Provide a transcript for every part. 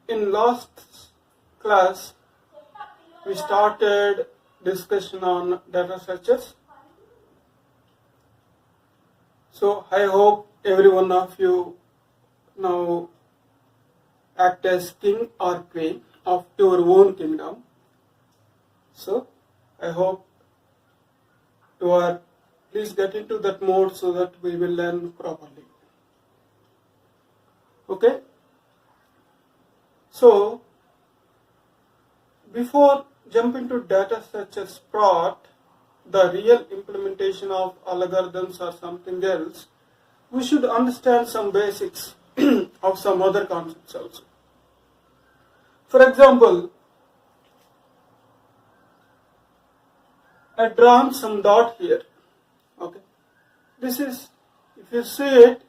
in last class we started discussion on data structures. So I hope every one of you now act as king or queen of your own kingdom. So I hope you are, please get into that mode so that we will learn properly. Okay? So before jumping to data structures part, the real implementation of algorithms or something else, we should understand some basics of some other concepts also. For example, I drawn some dot here. Okay, this is, if you see it,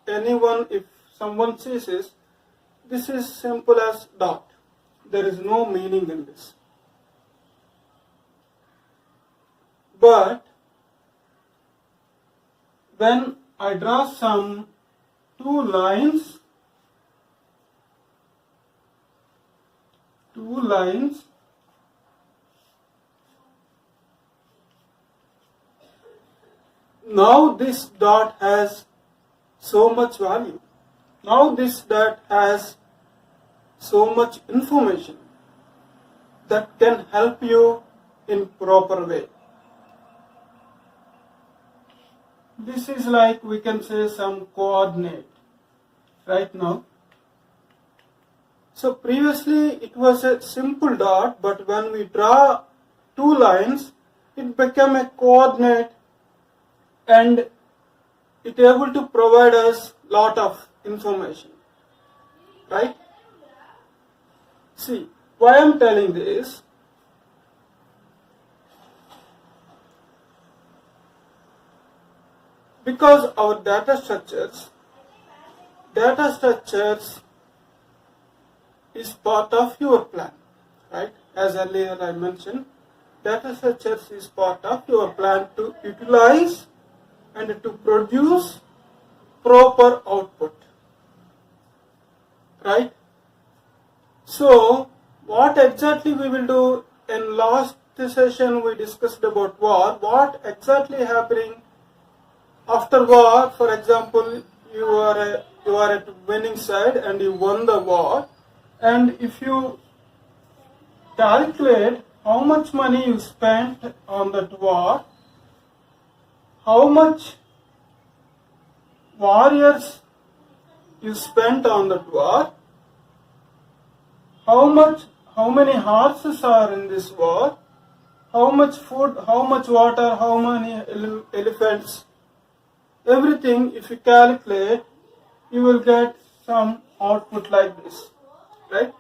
if someone sees it, this is simple as dot. There is no meaning in this. But when I draw some two lines, now this dot has so much value. Now this dot has so much information that can help you in proper way. This is like, we can say, some coordinate right now. So previously it was a simple dot, but when we draw two lines, it became a coordinate and it able to provide us lot of information, right? See, why I am telling this? Because our data structures is part of your plan, right? As earlier I mentioned, data structures is part of your plan to utilize and to produce proper output, right? So what exactly we will do? In last session we discussed about war. What exactly happening after war? For example, you are at winning side and you won the war, and if you calculate how much money you spent on that war, how much warriors you spent on that war, how many horses are in this war, how much food, how much water, how many elephants, everything, if you calculate, you will get some output like this, right?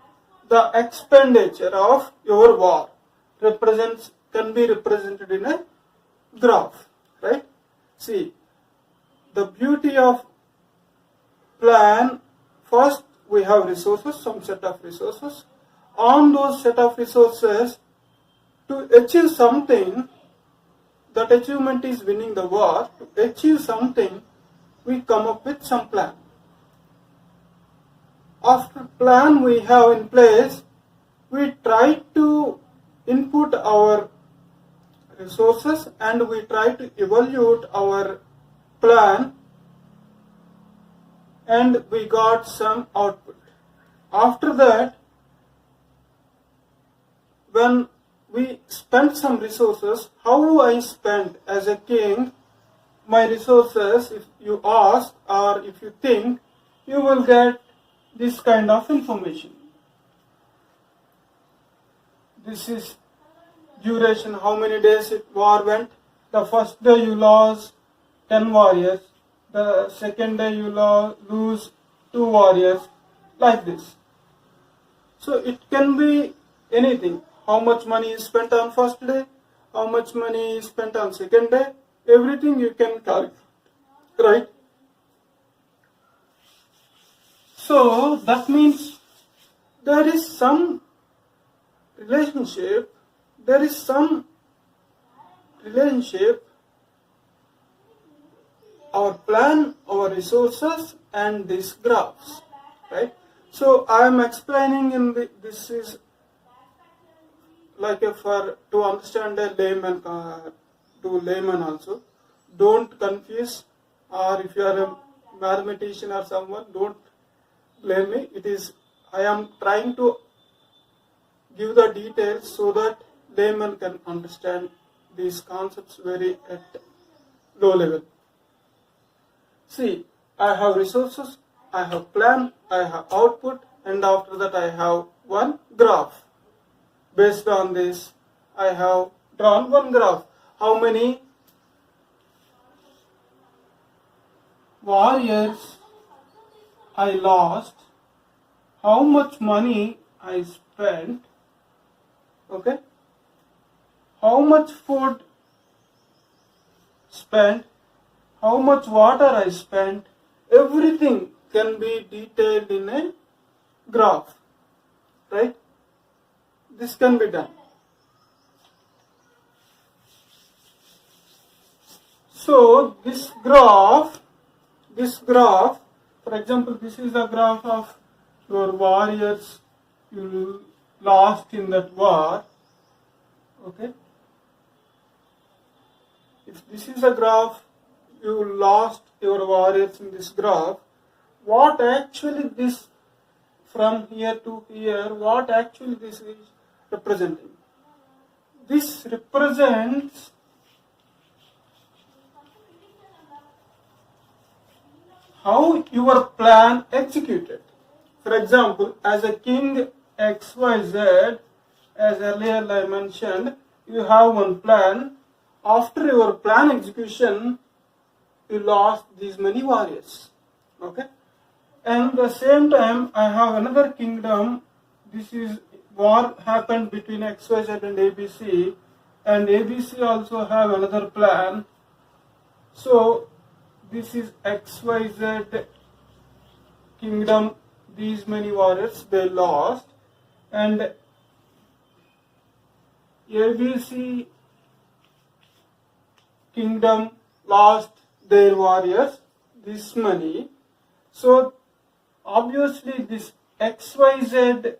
The expenditure of your war can be represented in a graph, right? See, the beauty of plan, first we have resources, some set of resources. On those set of resources, to achieve something, that achievement is winning the war. To achieve something, we come up with some plan. After plan we have in place, we try to input our resources and we try to evaluate our plan, and we got some output. After that, when we spent some resources, how I spent as a king my resources, if you ask or if you think, you will get this kind of information. This is duration, how many days war went. The first day you lost 10 warriors, the second day you lose 2 warriors, like this. So it can be anything. How much money is spent on first day, how much money is spent on second day, everything you can calculate, right? So that means there is some relationship, our plan, our resources and these graphs, right? So I am explaining this is like to understand a layman, to layman also. Don't confuse, or if you are a mathematician or someone, don't blame me. I am trying to give the details so that layman can understand these concepts very at low level. See, I have resources, I have plan, I have output, and after that I have one graph. Based on this, I have drawn one graph. How many warriors I lost, how much money I spent, okay, how much food spent, how much water I spent, everything can be detailed in a graph, right? This can be done. So this graph, for example, this is the graph of your warriors you lost in that war, okay? If this is a graph, you lost your warriors in this graph, what actually this from here to here, what actually this is representing? This represents how your plan executed. For example, as a king XYZ, as earlier I mentioned, you have one plan. After your plan execution, you lost these many warriors. Okay? And at the same time, I have another kingdom. This is war happened between XYZ and ABC, and ABC also have another plan. So this is XYZ kingdom, these many warriors they lost, and ABC kingdom lost their warriors, this many. So obviously this XYZ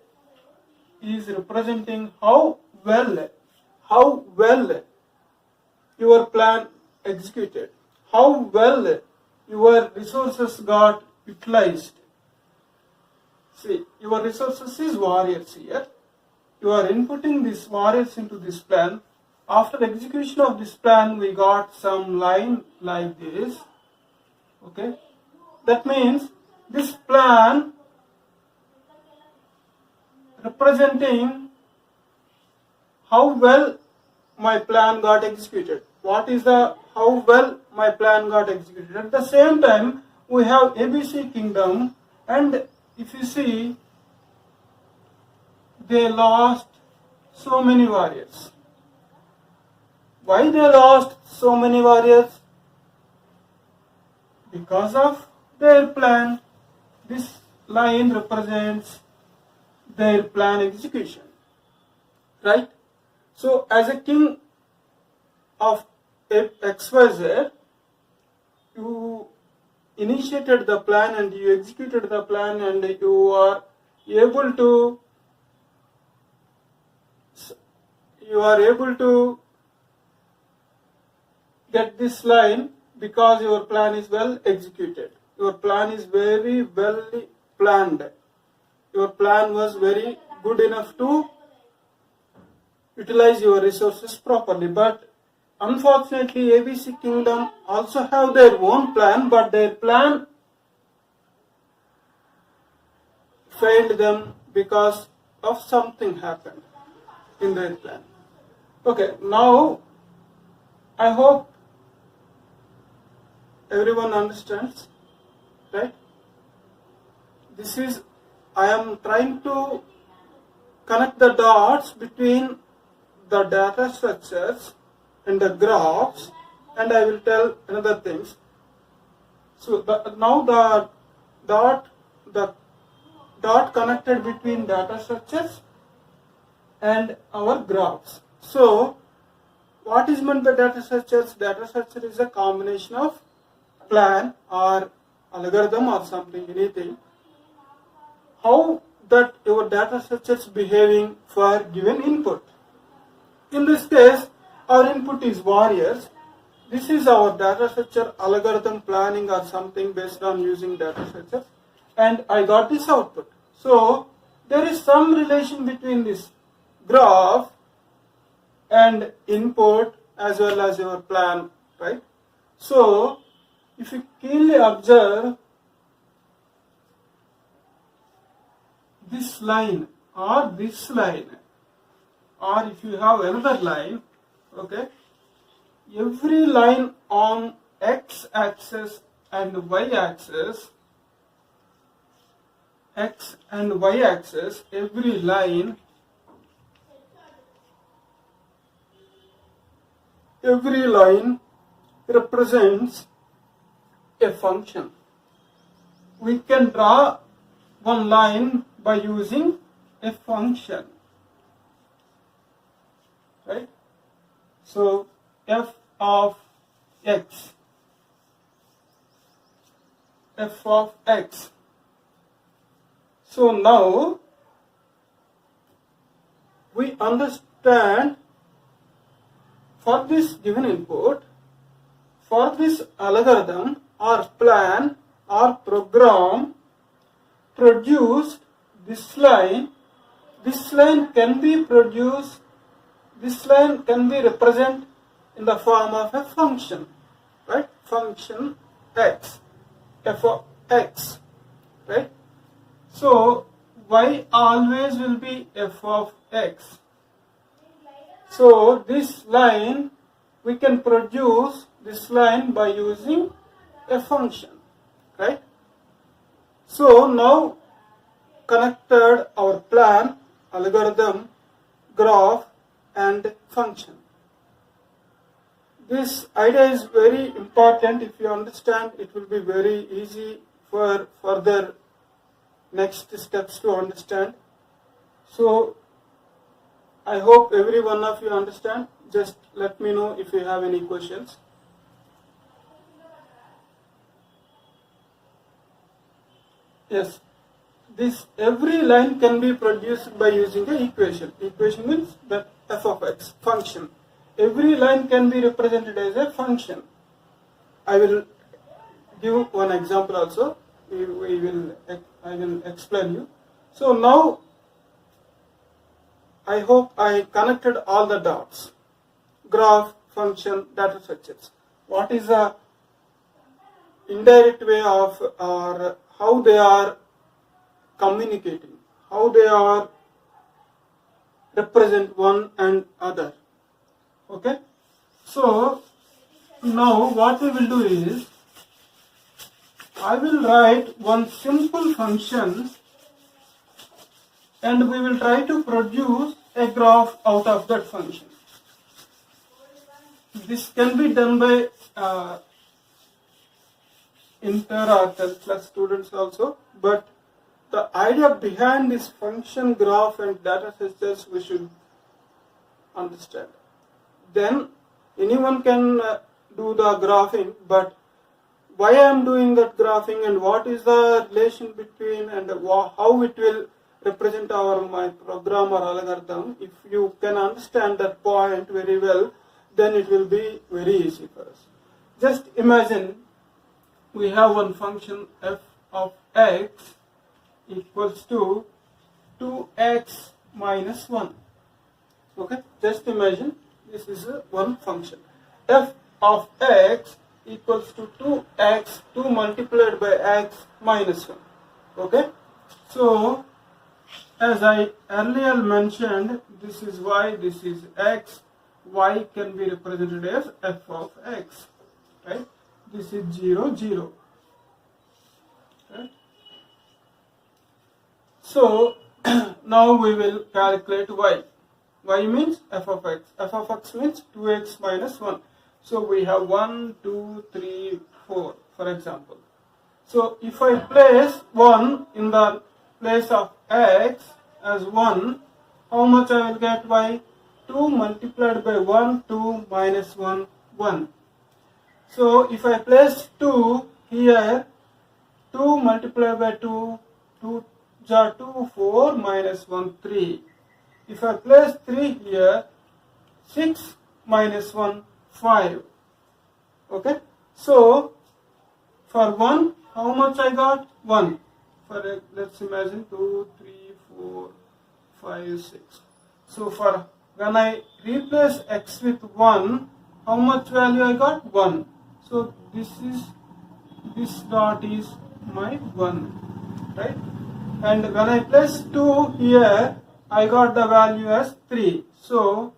is representing how well your plan executed, how well your resources got utilized. See, your resources is warriors here. You are inputting these warriors into this plan. After execution of this plan, we got some line like this. Okay, that means this plan representing how well my plan got executed. What is the how well my plan got executed? At the same time, we have ABC kingdom, and if you see, they lost so many warriors. Why they lost so many warriors? Because of their plan. This line represents their plan execution, right? So as a king of XYZ, you initiated the plan and you executed the plan, and you are able to get this line because your plan is well executed. Your plan is very well planned. Your plan was very good enough to utilize your resources properly. But unfortunately, ABC kingdom also have their own plan, but their plan failed them because of something happened in their plan. Okay, now I hope everyone understands, right? I am trying to connect the dots between the data structures and the graphs, and I will tell another things. So now the dot connected between data structures and our graphs. So what is meant by data structures? Data structure is a combination of plan or algorithm or something, anything. how that your data structure is behaving for given input. In this case, our input is warriors. This is our data structure algorithm planning or something based on using data structure, and I got this output. So there is some relation between this graph and input as well as your plan, right? So if you keenly observe this line or this line, or if you have another line, okay, every line on x-axis and y-axis, x and y-axis, every line represents a function. We can draw one line by using a function, right? So f of x, so now we understand, for this given input, for this algorithm or plan or program produced this line can be produced, this line can be represented in the form of a function, right? Function x, f of x, right? So y always will be f of x. So this line, we can produce this line by using a function, right? So now connected our plan, algorithm, graph and function. This idea is very important. If you understand, it will be very easy for further next steps to understand. So I hope every one of you understand. Just let me know if you have any questions. Yes, this every line can be produced by using an equation. Equation means that f of x, function. Every line can be represented as a function. I will give one example also. I will explain you. So now I hope I connected all the dots. Graph, function, data structures. What is the indirect way of, or how they are communicating, how they are represent one and other. Okay? So now what we will do is, I will write one simple function and we will try to produce a graph out of that function. This can be done by inter or 10 plus students also, but the idea behind this function, graph and data structures we should understand. Then anyone can do the graphing, but why I am doing that graphing and what is the relation between and how it will represent my program or algorithm, if you can understand that point very well, then it will be very easy for us. Just imagine we have one function f of x equals to 2x minus 1. Okay, just imagine this is one function. F of x equals to 2x, 2 multiplied by x minus 1. Okay, so as I earlier mentioned, this is y, this is x. Y can be represented as f of x, right? This is 0, 0. Right? So now we will calculate y. Y means f of x. F of x means 2x minus 1. So we have 1, 2, 3, 4, for example. So if I place 1 in the place of x as 1, how much I will get y? 2 multiplied by 1, 2 minus 1, 1. So if I place 2 here, 2 multiplied by 2, 2 2, 4, minus 1, 3. If I place 3 here, 6 minus 1, 5. Okay. So, for 1, how much I got? 1. For let's imagine 2, 3, 4, 5, 6. So, for when I replace x with 1, how much value I got? 1. So, this dot is my 1, right? And when I place 2 here, I got the value as 3. So,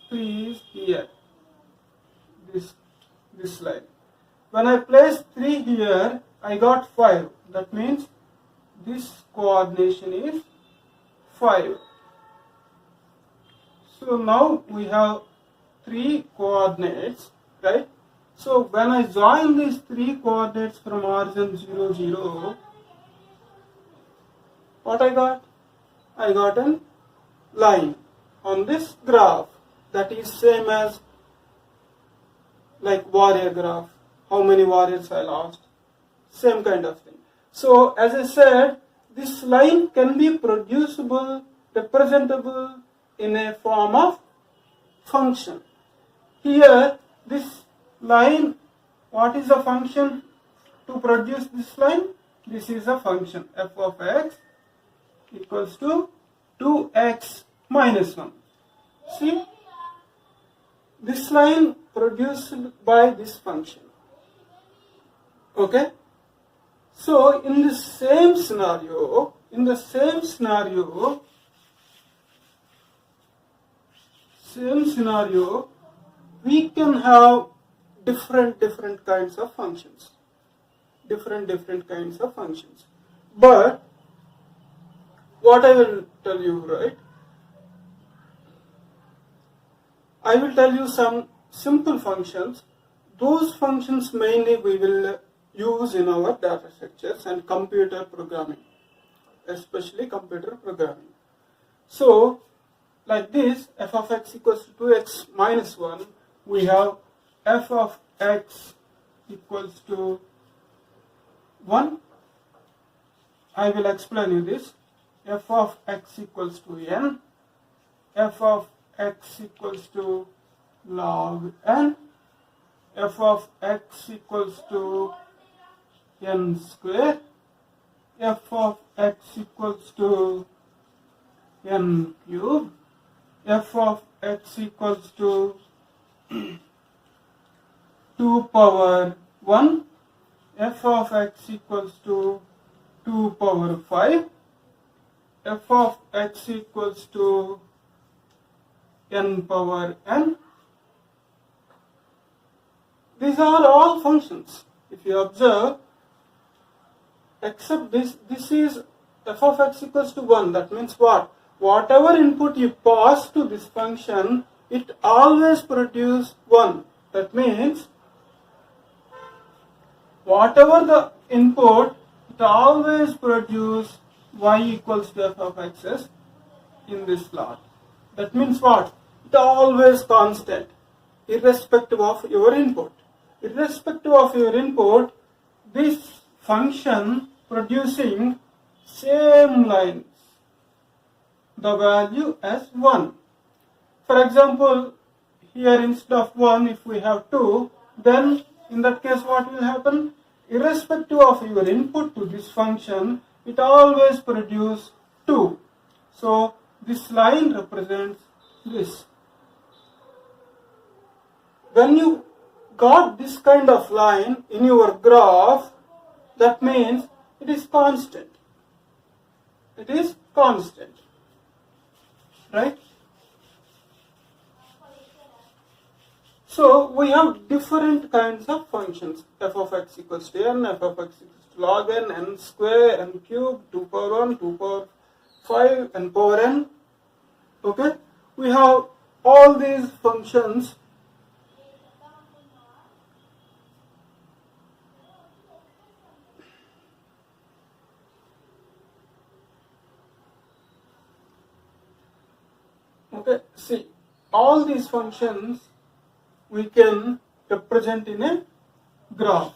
3 is here, this line. When I place 3 here, I got 5. That means this coordination is 5. So now we have 3 coordinates, right? So when I join these 3 coordinates from origin 0, 0, what I got? I got a line on this graph that is same as like warrior graph. How many warriors I lost? Same kind of thing. So as I said, this line can be producible, representable in a form of function. Here, this line, what is the function to produce this line? This is a function f of x equals to 2x minus 1. See, this line produced by this function. Okay. So in the same scenario, we can have different kinds of functions. But what I will tell you, right? I will tell you some simple functions. Those functions mainly we will use in our data structures and computer programming, especially computer programming. So, like this, f of x equals to 2x minus 1, we have f of x equals to 1. I will explain you this. F of x equals to n, f of x equals to log n, f of x equals to n square, f of x equals to n cube, f of x equals to 2 power 1, f of x equals to 2 power 5, f of x equals to n power n. These are all functions. If you observe, except this is f of x equals to 1. That means what? Whatever input you pass to this function, it always produces 1. That means whatever the input, it always produces y equals to f of x in this plot. That means what? It always constant, irrespective of your input. Irrespective of your input, this function producing same lines, the value as 1. For example, here instead of 1, if we have 2, then in that case what will happen? Irrespective of your input to this function, it always produces 2. So this line represents this. When you got this kind of line in your graph, that means it is constant. It is constant, right? So we have different kinds of functions. F of x equals to n, f of x equals to log n, n square, n cube, 2 power 1, 2 power 5, n power n. Okay? We have all these functions. Okay, see, all these functions we can represent in a graph.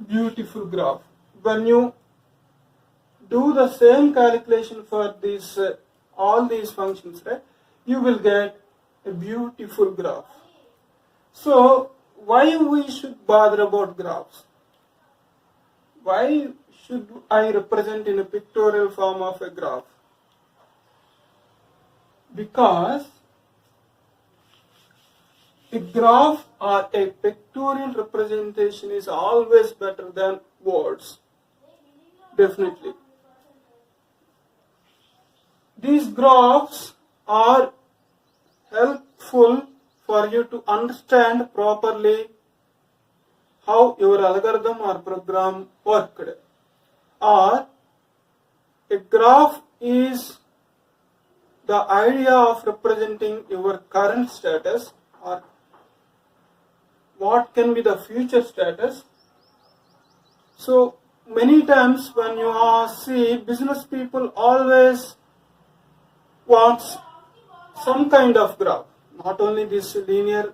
Beautiful graph. When you do the same calculation for these all these functions, right, you will get a beautiful graph. So why we should bother about graphs? Why should I represent in a pictorial form of a graph? Because a graph or a pictorial representation is always better than words. Definitely. These graphs are helpful for you to understand properly how your algorithm or program worked. Or a graph is the idea of representing your current status or what can be the future status. So many times when you see business people always wants some kind of graph, not only this linear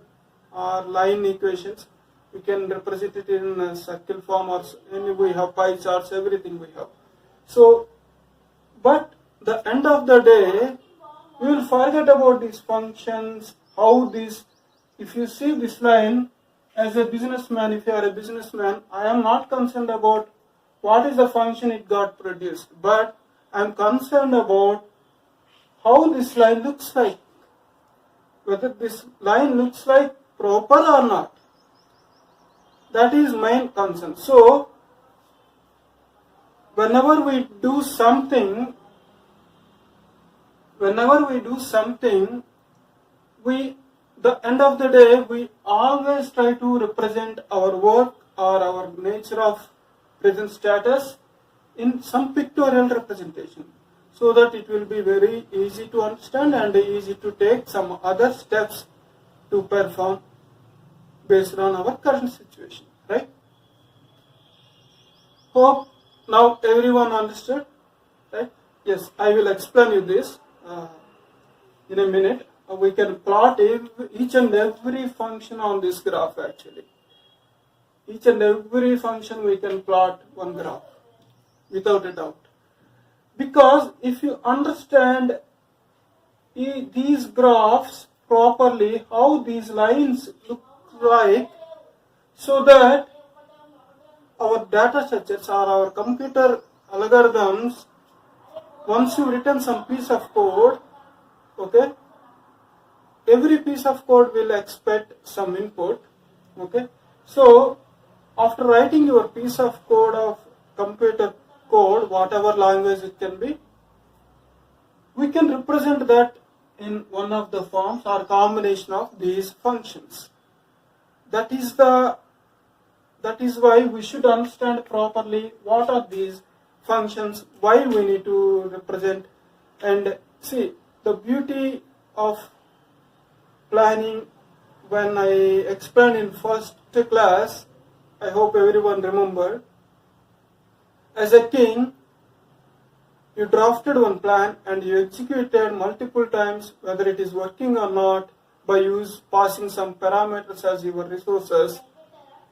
or line equations, we can represent it in a circle form or we have pie charts, everything we have. So, but the end of the day, we will forget about these functions, how this, if you see this line, as a businessman, if you are a businessman, I am not concerned about what is the function it got produced, but I am concerned about how this line looks like, whether this line looks like proper or not. That is my concern. So, whenever we do something, the end of the day, we always try to represent our work or our nature of present status in some pictorial representation, so that it will be very easy to understand and easy to take some other steps to perform based on our current situation, right? Hope now everyone understood, right? Yes, I will explain you this in a minute. We can plot each and every function on this graph actually. Each and every function we can plot one graph without a doubt. Because if you understand these graphs properly, how these lines look like, so that our data structures or our computer algorithms, once you written some piece of code, okay, every piece of code will expect some input, okay. So after writing your piece of code of computer code, whatever language it can be, we can represent that in one of the forms or combination of these functions. That is why we should understand properly what are these functions, why we need to represent. And see, the beauty of planning, when I explained in first class, I hope everyone remembered, as a king, you drafted one plan and you executed multiple times, whether it is working or not, by passing some parameters as your resources,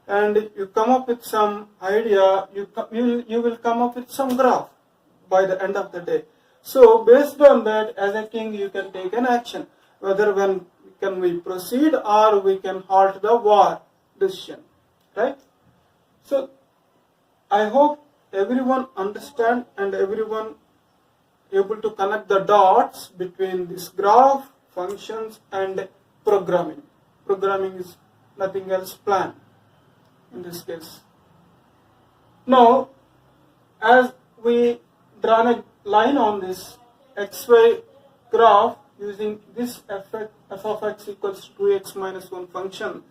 and you come up with some idea, you will come up with some graph by the end of the day. So based on that, as a king, you can take an action, whether can we proceed or we can halt the war decision, right? So I hope everyone understand and everyone able to connect the dots between this graph, functions and programming. Programming is nothing else plan in this case. Now, as we draw a line on this xy graph using this f of x equals to 2x minus 1 function,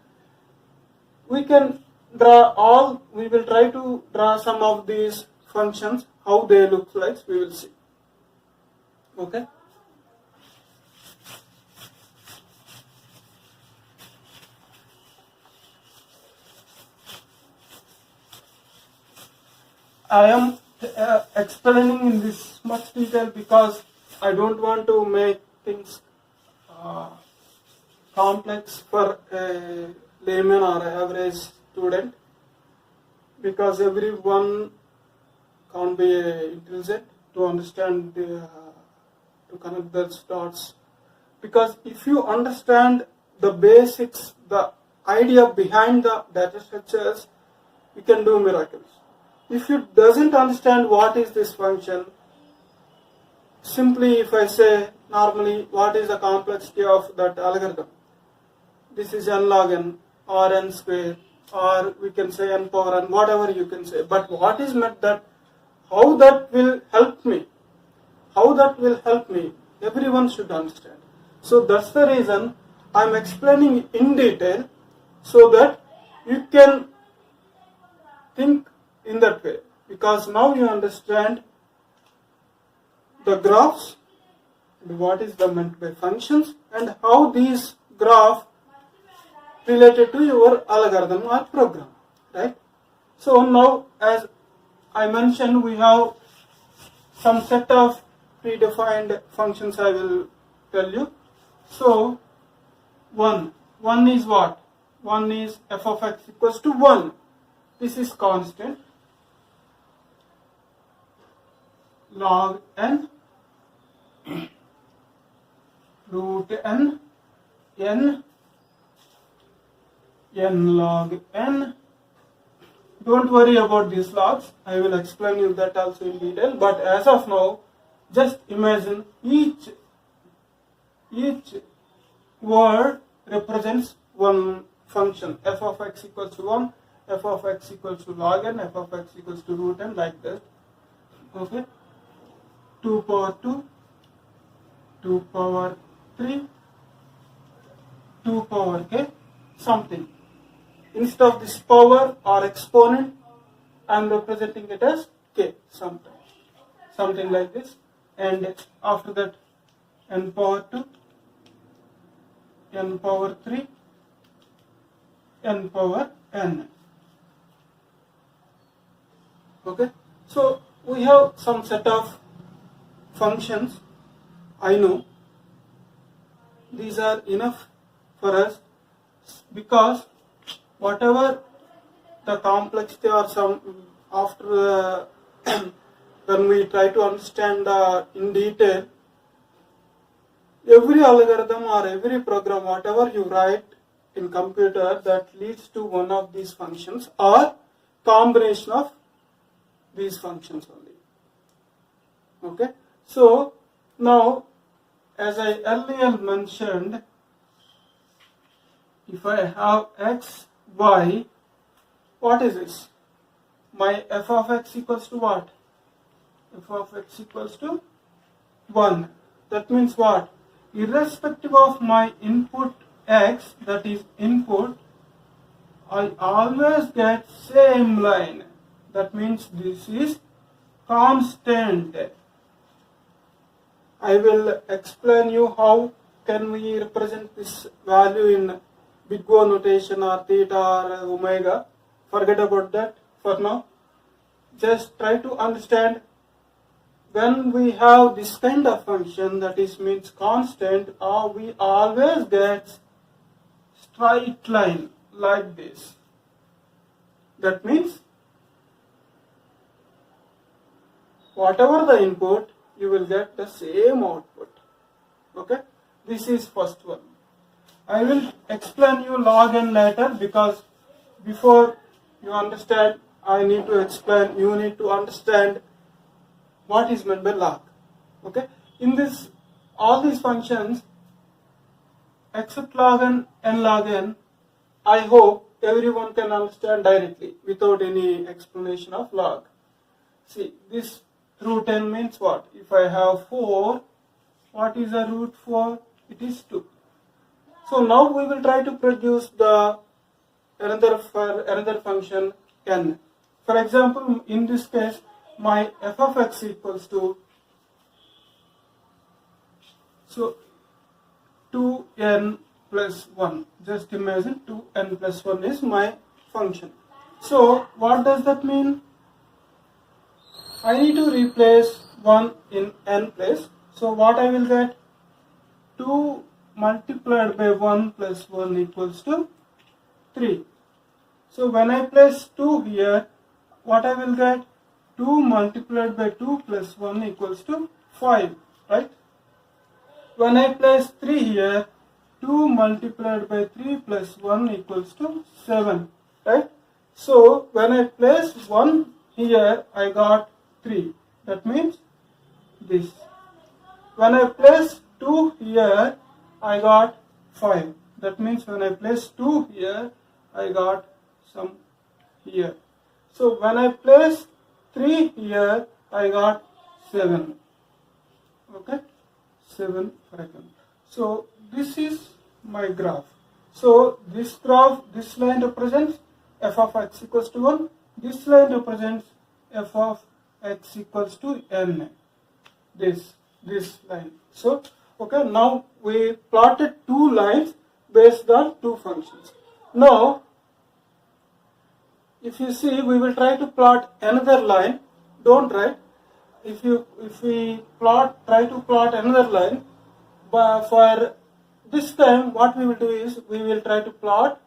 we will try to draw some of these functions, how they look like, we will see. Okay? I am explaining in this much detail because I don't want to make things complex for a layman or average student, because everyone can't be intelligent to understand to connect those dots, because if you understand the basics, the idea behind the data structures, you can do miracles. If you doesn't understand what is this function, simply if I say normally what is the complexity of that algorithm, this is n log n or n square, or we can say n power n, whatever you can say, but what is meant that how that will help me, everyone should understand. So that's the reason I'm explaining in detail, so that you can think in that way, because now you understand the graphs and what is the meant by functions and how these graph related to your algorithm or program, right? So now, as I mentioned, we have some set of predefined functions I will tell you. So one is what? One is f of x equals to 1. This is constant. Log n, root n, n log n. Don't worry about these logs, I will explain you that also in detail, but as of now, just imagine each word represents one function. F of x equals to 1, f of x equals to log n, f of x equals to root n, like that. Okay, 2 power 2, 2 power 3, 2 power k, something. Instead of this power or exponent, I am representing it as k sometimes, something like this. And after that, n power 2, n power 3, n power n. Okay, so we have some set of functions. I know these are enough for us, because whatever the complexity or some after when we try to understand in detail, every algorithm or every program, whatever you write in computer, that leads to one of these functions or combination of these functions only. Okay, so now, as I earlier mentioned, if I have x, y, what is this? My f of x equals to what? F of x equals to 1. That means what? Irrespective of my input x, that is input, I always get same line. That means this is constant. I will explain you how can we represent this value in big O notation or theta or omega. Forget about that for now. Just try to understand, when we have this kind of function, that is means constant, we always get straight line like this. That means whatever the input, you will get the same output. Okay, this is first one. I will explain you log n later, because before you understand, I need to explain, you need to understand what is meant by log. Okay, in this, all these functions except log n and log n, I hope everyone can understand directly without any explanation of log. See, this root n means what? If I have 4, what is the root 4? It is 2. So now we will try to produce the another function n. For example, in this case, my f of x equals to, so 2n plus 1. Just imagine 2n plus 1 is my function. So what does that mean? I need to replace 1 in n place. So what I will get? 2 multiplied by 1 plus 1 equals to 3. So when I place 2 here, what I will get? 2 multiplied by 2 plus 1 equals to 5, right? When I place 3 here, 2 multiplied by 3 plus 1 equals to 7, right? So when I place 1 here, I got 3. That means this. When I place 2 here, I got 5. That means when I place 2 here, I got some here. So when I place 3 here, I got 7. Okay, 7 for example. So this is my graph. So this graph, this line represents f of x equals to 1. This line represents f of x equals to n. This line. So okay, now we plotted two lines based on two functions. Now if you see, we will try to plot another line. Don't write. If we try to plot another line, but for this time what we will do is we will try to plot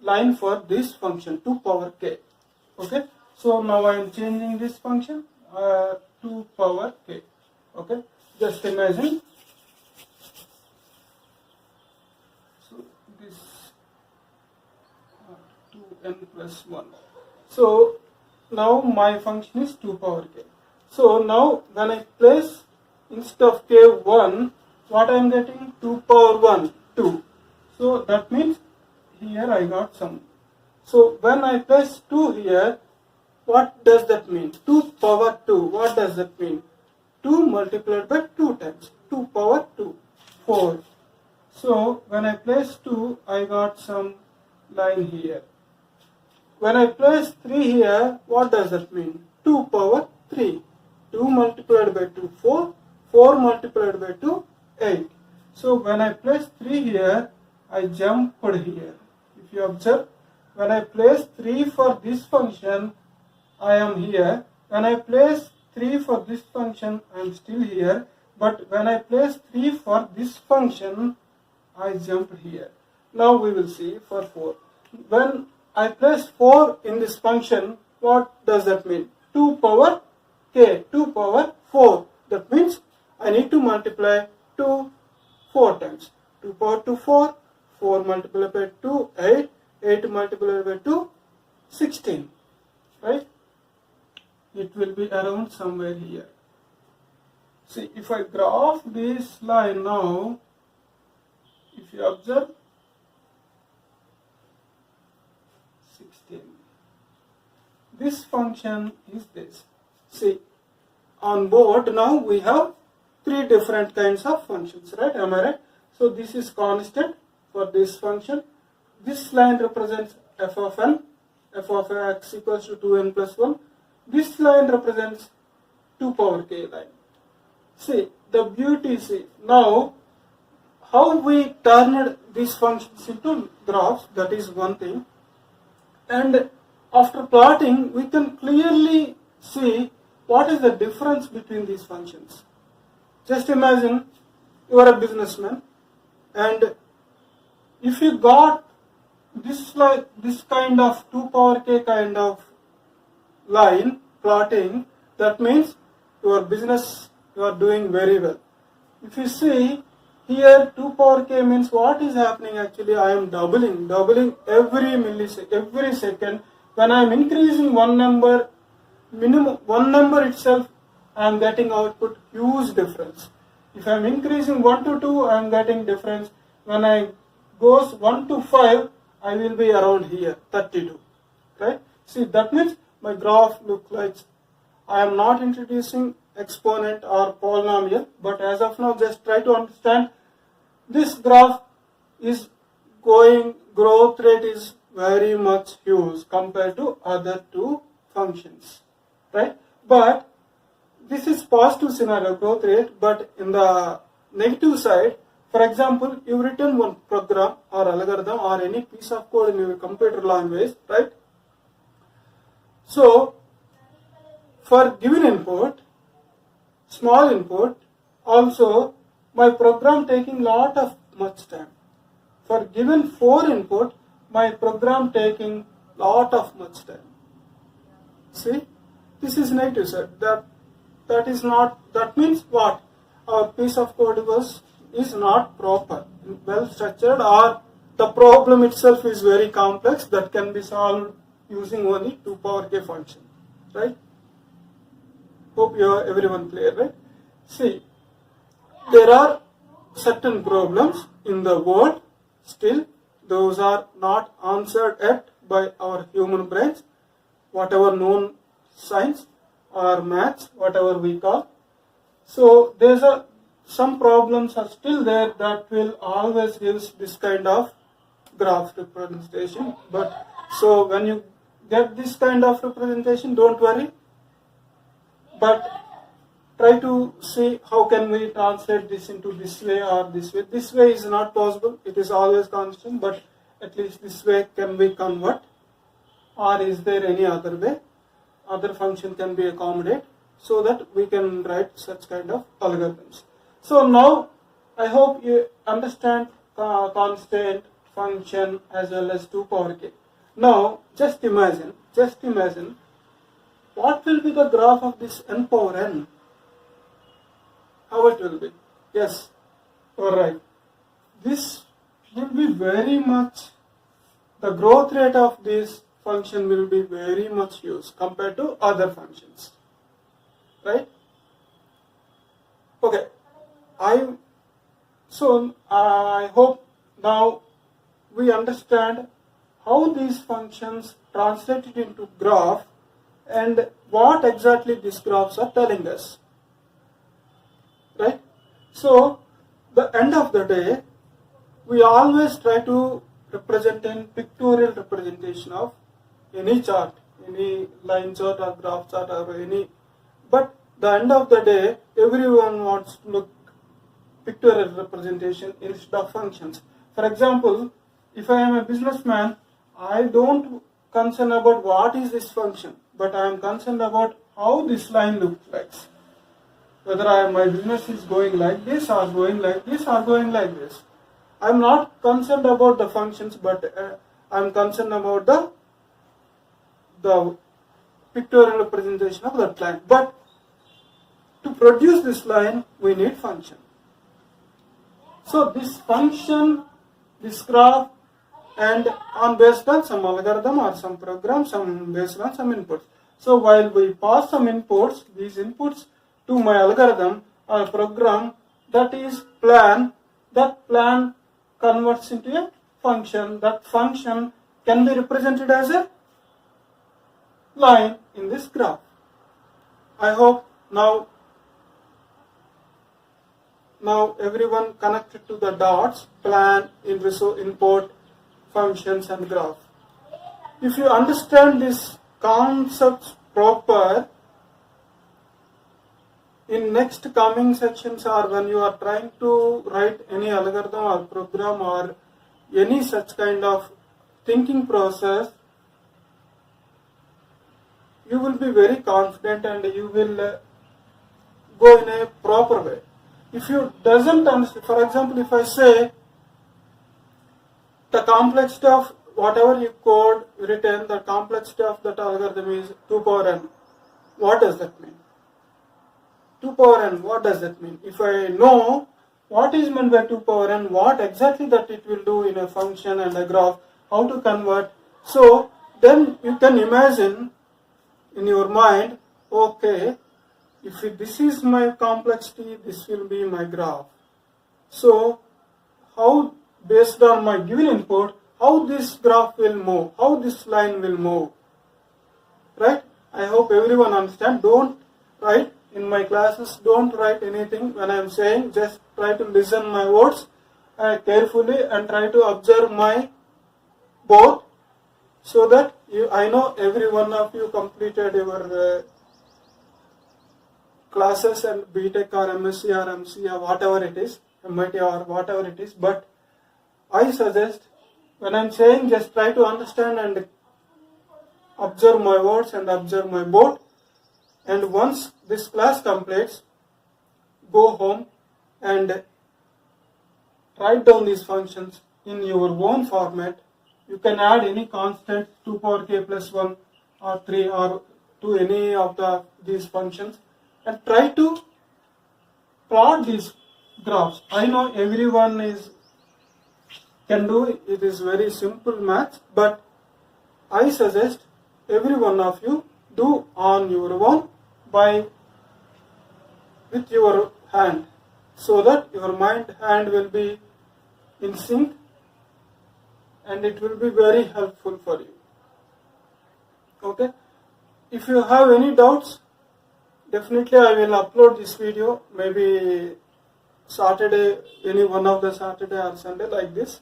line for this function 2 power k. Okay, so now I am changing this function 2 power k. Okay, just imagine. So this 2n plus 1. So now my function is 2 power k. So now when I place instead of k 1, what I am getting? 2 power 1, 2. So that means here I got some. So when I place 2 here, what does that mean? 2 power 2, what does that mean? 2 multiplied by 2 times. 2 power 2, 4. So when I place 2, I got some line here. When I place 3 here, what does that mean? 2 power 3. 2 multiplied by 2, 4. 4 multiplied by 2, 8. So when I place 3 here, I jumped here. If you observe, when I place 3 for this function, I am here. When I place 3 for this function, I am still here. But when I place 3 for this function, I jumped here. Now we will see for 4. When I place 4 in this function, what does that mean? 2 power k, 2 power 4. That means I need to multiply 2 4 times. 2 power 2, 4. 4 multiplied by 2, 8. 8 multiplied by 2, 16. Right? It will be around somewhere here. See, if I graph this line now, if you observe, 16. This function is this. See, on board now we have 3 different kinds of functions, right? Am I right? So this is constant for this function. This line represents f of n, f of x equals to 2n plus 1. This line represents 2 power k line. See, the beauty, now how we turned these functions into graphs, that is one thing. And after plotting, we can clearly see what is the difference between these functions. Just imagine you are a businessman, and if you got this kind of 2 power k kind of line plotting, that means your business, you are doing very well. If you see here 2 power k means what is happening actually, I am doubling every millisecond, every second. When I am increasing one number, minimum one number itself, I am getting output huge difference. If I am increasing 1 to 2, I am getting difference. When I goes 1 to 5, I will be around here, 32. Right? See, that means my graph looks like, I am not introducing exponent or polynomial, but as of now just try to understand this graph is going, growth rate is very much huge compared to other two functions, right? But this is positive scenario growth rate, but in the negative side, for example, you written one program or algorithm or any piece of code in your computer language, right? So for given input, small input, also my program taking much time. For given 4 input, my program taking much time. See, this is negative side. That is not, that means what? Our piece of code is not proper, well structured, or the problem itself is very complex that can be solved using only 2 power k function, right? Hope you are everyone clear, right? See, there are certain problems in the world, still those are not answered yet by our human brains, whatever known science or maths, whatever we call. So there's some problems are still there that will always use this kind of graph representation. But so when you get this kind of representation, don't worry, but try to see how can we translate this into this way or this way. This way is not possible, it is always constant, but at least this way can we convert, or is there any other way, other function can be accommodated, so that we can write such kind of algorithms. So now I hope you understand constant, function as well as 2 power k. Now just imagine what will be the graph of this n power n? How it will be? Yes, alright. This will be very much, the growth rate of this function will be very much huge compared to other functions, right? Okay, I hope now we understand how these functions translated into graph and what exactly these graphs are telling us, right? So the end of the day, we always try to represent in pictorial representation of any chart, any line chart or graph chart or any, but the end of the day everyone wants to look pictorial representation instead of functions. For example, if I am a businessman, I don't concern about what is this function, but I am concerned about how this line looks like. Whether my business is going like this or going like this or going like this. I am not concerned about the functions, but I am concerned about the pictorial representation of that line. But to produce this line, we need function. So this function, this graph, and on based on some algorithm or some program, some based on some inputs. So while we pass some inputs, these inputs to my algorithm or program, that is plan, that plan converts into a function. That function can be represented as a line in this graph. I hope now everyone connected to the dots, plan, input, functions and graph. If you understand these concepts proper, in next coming sections or when you are trying to write any algorithm or program or any such kind of thinking process, you will be very confident and you will go in a proper way. If you doesn't understand, for example, if I say the complexity of whatever you code written, the complexity of that algorithm is 2 power n. What does that mean? 2 power n, what does that mean? If I know what is meant by 2 power n, what exactly that it will do in a function and a graph, how to convert, so then you can imagine in your mind, okay, if this is my complexity, this will be my graph. So how, based on my given input, how this graph will move, how this line will move, right? I hope everyone understand. Don't write in my classes, don't write anything when I am saying, just try to listen my words carefully and try to observe my board, so that I know every one of you completed your classes and BTech or MSc or MC or whatever it is, MIT or whatever it is, but I suggest when I am saying, just try to understand and observe my words and observe my board, and once this class completes, go home and write down these functions in your own format. You can add any constant, 2 power k plus 1 or 3 or to any of these functions and try to plot these graphs. I know everyone can do it. It is very simple math, but I suggest every one of you do on your own with your hand, so that your mind hand will be in sync and it will be very helpful for you. Okay, if you have any doubts, definitely I will upload this video maybe Saturday, any one of the Saturday or Sunday like this.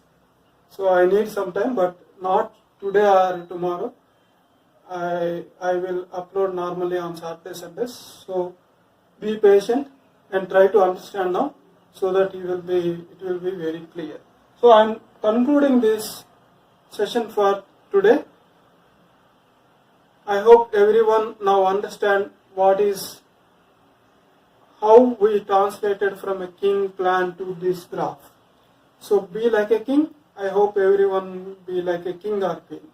So I need some time, but not today or tomorrow. I will upload normally on Saturday, Sundays. So be patient and try to understand now, so that it will be very clear. So I am concluding this session for today. I hope everyone now understand how we translated from a king plan to this graph. So be like a king. I hope everyone be like a king or queen.